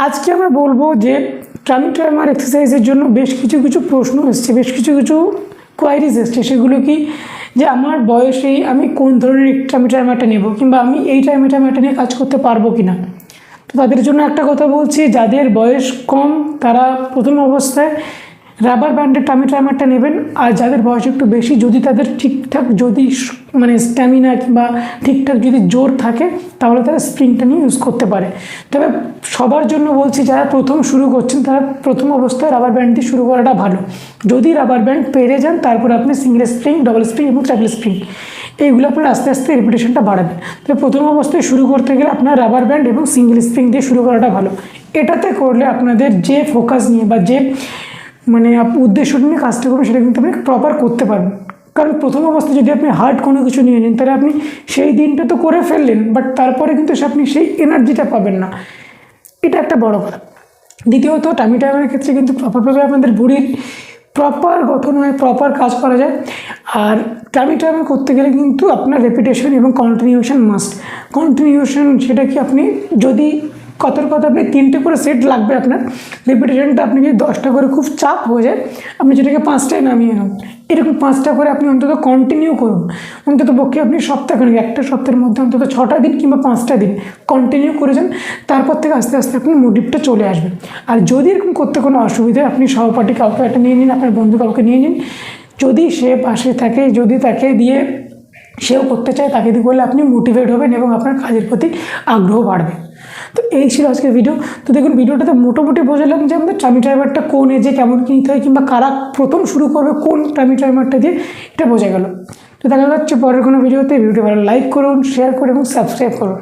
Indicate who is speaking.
Speaker 1: আজকে আমরা বলবো যে টামি টাইমার এক্সারসাইজের জন্য বেশ কিছু প্রশ্ন এসছে, বেশ কিছু কোয়ারিজ এসছে। সেগুলো কি যে আমার বয়সেই আমি কোন ধরনের টামি টাইমারটা নেব, কিংবা আমি এই টামি টাইমারটা নিয়ে কাজ করতে পারবো কি না। তো তাদের জন্য একটা কথা বলছি, যাদের বয়স কম তারা প্রথম অবস্থায় রাবার ব্যান্ডের টামি টাইমারটা নেবেন। আর যাদের বয়স একটু বেশি, যদি তাদের ঠিকঠাক যদি মানে স্ট্যামিনা কিংবা ঠিকঠাক যদি জোর থাকে, তাহলে তারা স্প্রিংটা নিয়ে ইউজ করতে পারে। তবে সবার জন্য বলছি, যারা প্রথম শুরু করছেন তারা প্রথম অবস্থায় রাবার ব্যান্ড দিয়ে শুরু করাটা ভালো। যদি রাবার ব্যান্ড পেরে যান, তারপর আপনি সিঙ্গেল স্প্রিং, ডবল স্প্রিং এবং ট্রিপল স্প্রিং এইগুলো আপনার আস্তে আস্তে রেপিটেশনটা বাড়াবেন। তবে প্রথম অবস্থায় শুরু করতে গেলে আপনার রাবার ব্যান্ড এবং সিঙ্গেল স্প্রিং দিয়ে শুরু করাটা ভালো। এটাতে করলে আপনাদের যে ফোকাস নিয়ে বা যে মানে উদ্দেশ্য নিয়ে কাজটা করবেন, সেটা কিন্তু আপনি প্রপার করতে পারবেন। কারণ প্রথম অবস্থায় যদি আপনি হার্ড কোনো কিছু নিয়ে নিন, তাহলে আপনি সেই দিনটা তো করে ফেললেন, বাট তারপরে কিন্তু আপনি সেই এনার্জিটা পাবেন না। এটা একটা বড় কথা। দ্বিতীয়ত, টামি টাইমারের ক্ষেত্রে কিন্তু প্রপারভাবে আপনাদের বডির প্রপার গঠন হয়, প্রপার কাজ করা যায়। আর টামি টাইমার করতে গেলে কিন্তু আপনার রেপিটেশন এবং কন্টিনিউশন মাস্ট। কন্টিনিউশন সেটা কি, আপনি যদি কথার কথা আপনি 3টে করে সেট লাগবে আপনার রেপিটেশনটা, আপনি যদি 10টা করে খুব চাপ হয়ে যায়, আপনি যেটাকে 5টায় নামিয়ে নেন। এরকম 5টা করে আপনি অন্তত কন্টিনিউ করুন। অন্তত পক্ষে আপনি সপ্তাহখানেক, একটা সপ্তাহের মধ্যে অন্তত 6টা দিন কিংবা 5টা দিন কন্টিনিউ করে যান। তারপর থেকে আস্তে আস্তে আপনি মোটিভটা চলে আসবে। আর যদি এরকম করতে কোনো অসুবিধা, আপনি সহপাঠী কাউকে একটা নিয়ে নিন, আপনার বন্ধু কাউকে নিয়ে নিন। যদি সে পাশে থাকে, যদি তাকে দিয়ে সেও করতে চায়, তাকে দিয়ে করলে আপনি মোটিভেট হবেন এবং আপনার কাজের প্রতি আগ্রহ বাড়বে। তো এই ছিল আজকের ভিডিও। তো দেখুন, ভিডিওটাতে মোটামুটি বোঝালাম যে আমাদের টামি টাইমারটা কোন এজে কেমন কিনতে হয়, কিংবা কারা প্রথম শুরু করবে কোন টামি টাইমারটা দিয়ে, এটা বোঝা গেল। তো দেখা যাচ্ছে পরের কোনো ভিডিওতে। ভিডিওটি ভালো লাইক করুন, শেয়ার করুন এবং সাবস্ক্রাইব করুন।